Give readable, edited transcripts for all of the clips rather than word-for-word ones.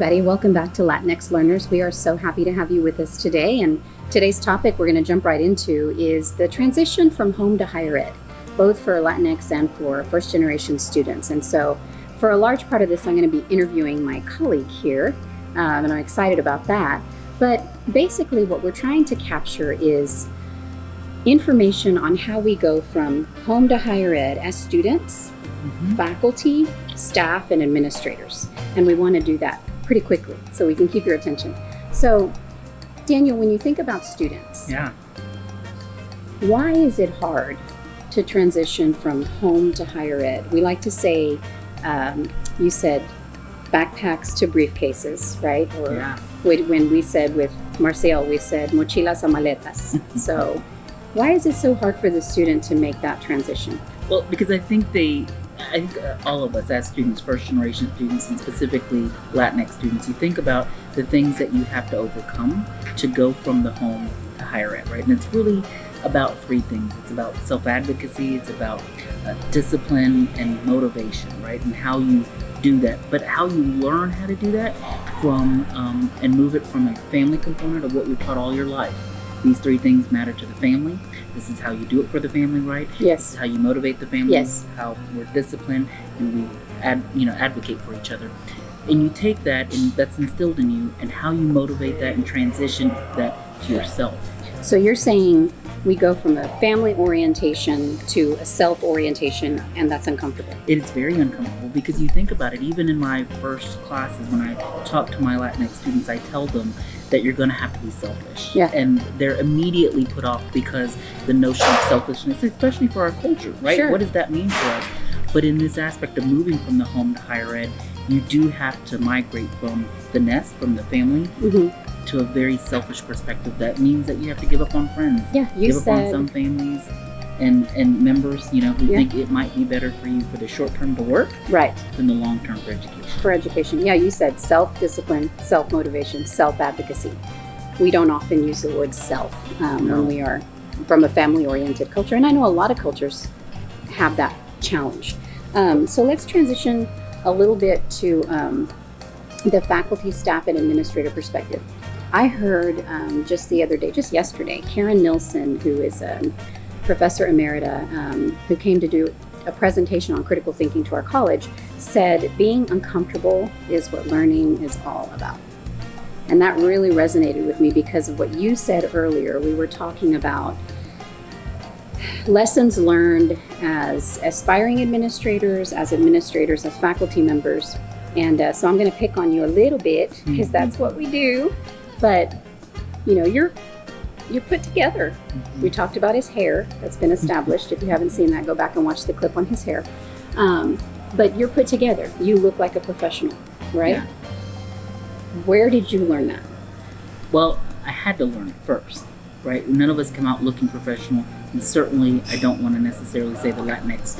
everybody. Welcome back to LatinX Learners. We are so happy to have you with us today. And today's topic we're going to jump right into is the transition from home to higher ed, both for Latinx and for first generation students. And so for a large part of this, I'm going to be interviewing my colleague here, and I'm excited about that. But basically what we're trying to capture is information on how we go from home to higher ed as students, faculty, staff, and administrators. And we want to do that pretty quickly so we can keep your attention. So, Daniel, when you think about students, why is it hard to transition from home to higher ed? We like to say, you said backpacks to briefcases, right? Or when we said with Marcial, we said mochilas a maletas. So why is it so hard for the student to make that transition? Well, because I think all of us as students, first generation students, and specifically Latinx students, you think about the things that you have to overcome to go from the home to higher ed, right? And it's really about three things. It's about self-advocacy, it's about discipline and motivation, right? And how you do that, but how you learn how to do that from and move it from a family component of what you're taught all your life. These three things matter to the family. This is how you do it for the family, right? Yes. This is how you motivate the family. Yes. How we're disciplined and we advocate for each other. And you take that and that's instilled in you and how you motivate that and transition that to yourself. So you're saying we go from a family orientation to a self-orientation, and that's uncomfortable. It is very uncomfortable because you think about it, even in my first classes, when I talk to my Latinx students, I tell them that you're going to have to be selfish. Yeah. And they're immediately put off because the notion of selfishness, especially for our culture, right? Sure. What does that mean for us? But in this aspect of moving from the home to higher ed, you do have to migrate from the nest, from the family, to a very selfish perspective. That means that you have to give up on friends. Yeah, you give said up on some families and members, who think it might be better for you for the short term to work, right, than the long term for education. For education, yeah, you said self-discipline, self-motivation, self-advocacy. We don't often use the word self when we are from a family-oriented culture, and I know a lot of cultures have that challenge. So let's transition a little bit to the faculty, staff, and administrator perspective. I heard just yesterday, Karen Nilsson, who is a professor emerita, who came to do a presentation on critical thinking to our college, said being uncomfortable is what learning is all about. And that really resonated with me because of what you said earlier. We were talking about lessons learned as aspiring administrators, as faculty members. And so I'm going to pick on you a little bit because that's what we do. But, you're put together. We talked about his hair. That's been established. If you haven't seen that, go back and watch the clip on his hair. But you're put together. You look like a professional, right? Yeah. Where did you learn that? Well, I had to learn it first, right? None of us come out looking professional. And certainly, I don't want to necessarily say the Latinx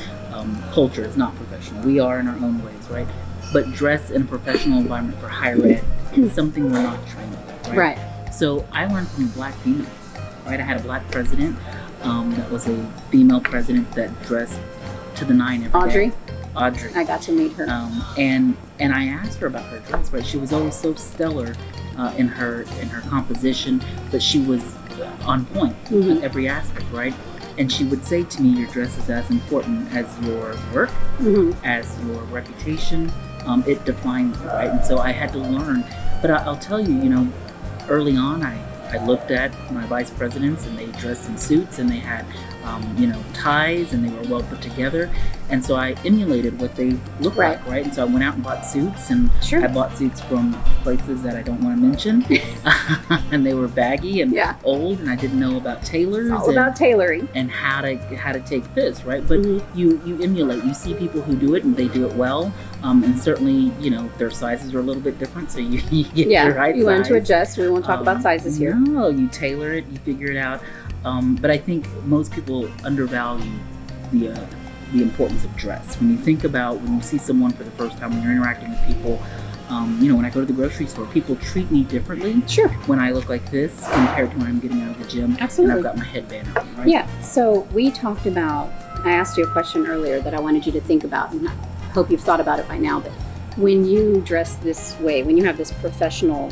culture is not professional. We are in our own ways, right? But dress in a professional environment for higher ed is something we're not trained with, right? So I learned from a black female, right? I had a black president that was a female president that dressed to the nine every day. Audrey. I got to meet her. And I asked her about her dress, right? She was always so stellar in her composition, but she was on point in every aspect, right? And she would say to me, your dress is as important as your work, as your reputation. It defines you, right? And so I had to learn. But I'll tell you, early on, I looked at my vice presidents and they dressed in suits and they had, ties and they were well put together. And so I emulated what they looked like, right? And so I went out and bought suits and I bought suits from places that I don't want to mention. And they were baggy and old and I didn't know about tailors. It's all about tailoring. And how to take this, right? But you emulate. You see people who do it and they do it well. And certainly, their sizes are a little bit different. So you get your right size. You learn to adjust. We won't talk about sizes here. No, you tailor it, you figure it out. But I think most people undervalue the importance of dress. When you see someone for the first time, when you're interacting with people, when I go to the grocery store, people treat me differently when I look like this compared to when I'm getting out of the gym. Absolutely. And I've got my headband on, right? Yeah, so we talked about, I asked you a question earlier that I wanted you to think about, and I hope you've thought about it by now, but When you dress this way, when you have this professional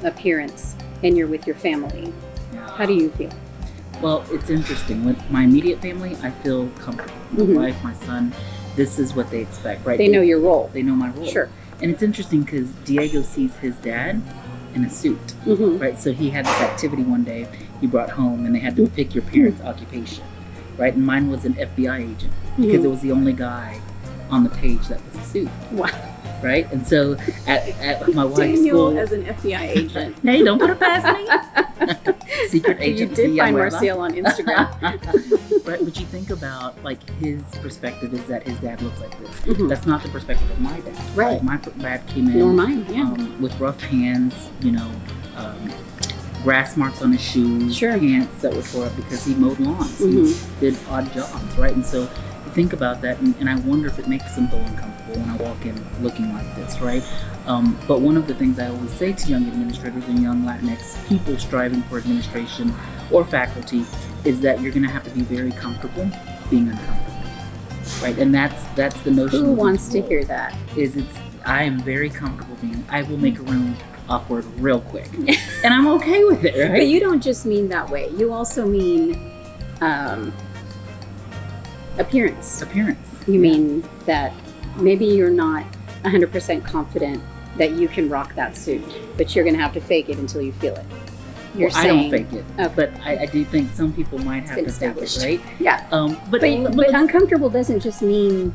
appearance and you're with your family, how do you feel? Well, it's interesting. With my immediate family, I feel comfortable. My wife, my son, this is what they expect, right? They know your role. They know my role. Sure. And it's interesting because Diego sees his dad in a suit, right? So he had this activity one day he brought home, and they had to pick your parents' occupation, right? And mine was an FBI agent because it was the only guy on the page that was a suit. Wow. Right? And so at my wife's Daniel school, as an FBI agent. hey, don't put it past me. Secret agent. You did find Marcial on Instagram. Right, but you think about, like, his perspective is that his dad looks like this. That's not the perspective of my dad. Right. My dad came in Nor mine, yeah. With rough hands, grass marks on his shoes, pants that were tore up because he mowed lawns. He did odd jobs, right? And so you think about that, and I wonder if it makes them feel uncomfortable when I walk in looking like this, right? But one of the things I always say to young administrators and young Latinx people striving for administration or faculty is that you're going to have to be very comfortable being uncomfortable, right? And that's the notion. Who wants to hear that? I am very comfortable being. I will make a room awkward real quick, and I'm okay with it, right? But you don't just mean that way. You also mean appearance. You mean that maybe you're not 100% confident that you can rock that suit, but you're going to have to fake it until you feel it. I don't fake it, but I do think some people might have to fake it, right? Yeah. But uncomfortable doesn't just mean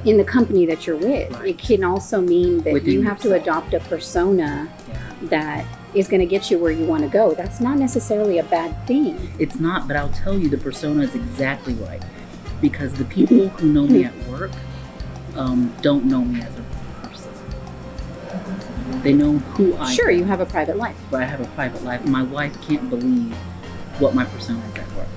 in the company that you're with. Right. It can also mean that within you have yourself to adopt a persona that is going to get you where you want to go. That's not necessarily a bad thing. It's not, but I'll tell you, the persona is exactly right. Because the people who know me at work don't know me as a person. They know who I am. Sure, you have a private life. But I have a private life. My wife can't believe what my persona is at work.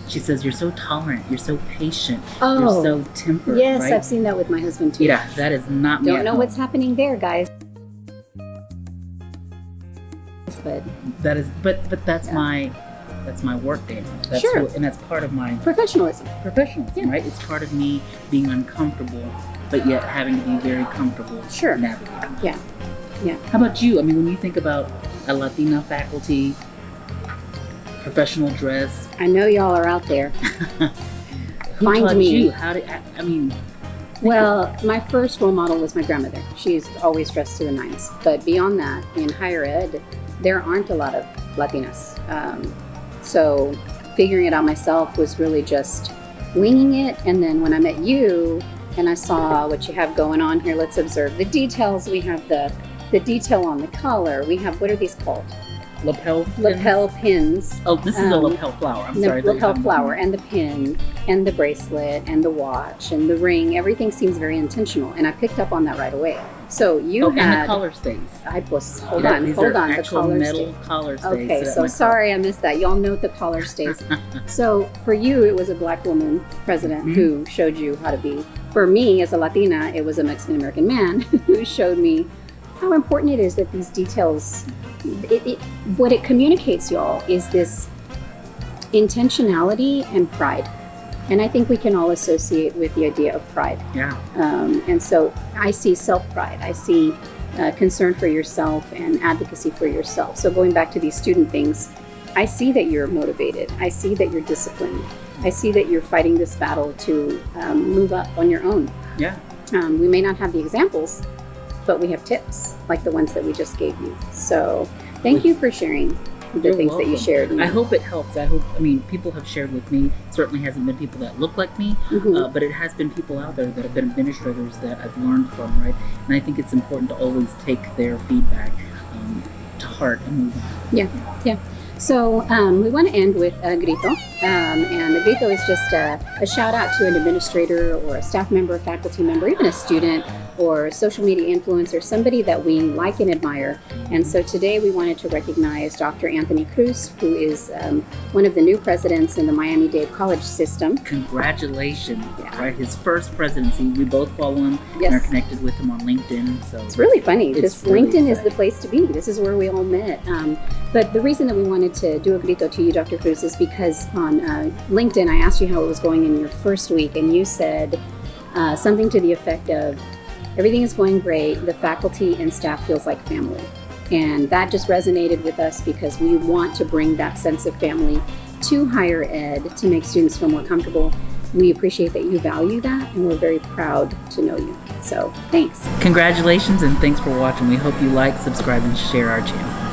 She says, you're so tolerant, you're so patient, you're so tempered. Yes, right? I've seen that with my husband too. Yeah, that is not me. Don't know what's happening there, guys. But that's my work day. And that's part of my professionalism, right? It's part of me being uncomfortable, but yet having to be very comfortable navigating. Yeah. How about you? I mean, when you think about a Latina faculty, professional dress. I know y'all are out there. Who Find taught me. You? Well, my first role model was my grandmother. She's always dressed to the nines. But beyond that, in higher ed, there aren't a lot of Latinas. So figuring it out myself was really just winging it. And then when I met you and I saw what you have going on here, let's observe the details. We have the detail on the collar. We have, what are these called? Lapel pins. Oh, this is a lapel flower. I'm sorry. The lapel flower and the pin and the bracelet and the watch and the ring. Everything seems very intentional. And I picked up on that right away. So you had... and the collar stays. Hold on. The collar metal collar stays. Okay, so sorry I missed that. Y'all note the collar stays. So for you, it was a black woman president who showed you how to be. For me, as a Latina, it was a Mexican-American man who showed me how important it is that these details... what it communicates, y'all, is this intentionality and pride. And I think we can all associate with the idea of pride. Yeah. And so I see self-pride. I see concern for yourself and advocacy for yourself. So going back to these student things, I see that you're motivated. I see that you're disciplined. I see that you're fighting this battle to move up on your own. Yeah. We may not have the examples, but we have tips like the ones that we just gave you. So thank you for sharing the things that you shared. I hope it helps. People have shared with me. It certainly hasn't been people that look like me, but it has been people out there that have been administrators that I've learned from, right? And I think it's important to always take their feedback to heart and move on. Yeah. So we want to end with a grito, and a grito is just a shout out to an administrator or a staff member, a faculty member, even a student or a social media influencer, somebody that we like and admire. And so today we wanted to recognize Dr. Anthony Cruz, who is one of the new presidents in the Miami-Dade College system. Congratulations, right? His first presidency. We both follow him and are connected with him on LinkedIn. So it's really funny. Really LinkedIn is the place to be. This is where we all met. But the reason that we wanted to do a grito to you, Dr. Cruz, is because on LinkedIn, I asked you how it was going in your first week, and you said something to the effect of, Everything is going great. The faculty and staff feels like family. And that just resonated with us because we want to bring that sense of family to higher ed to make students feel more comfortable. We appreciate that you value that, and we're very proud to know you. So thanks. Congratulations and thanks for watching. We hope you like, subscribe, and share our channel.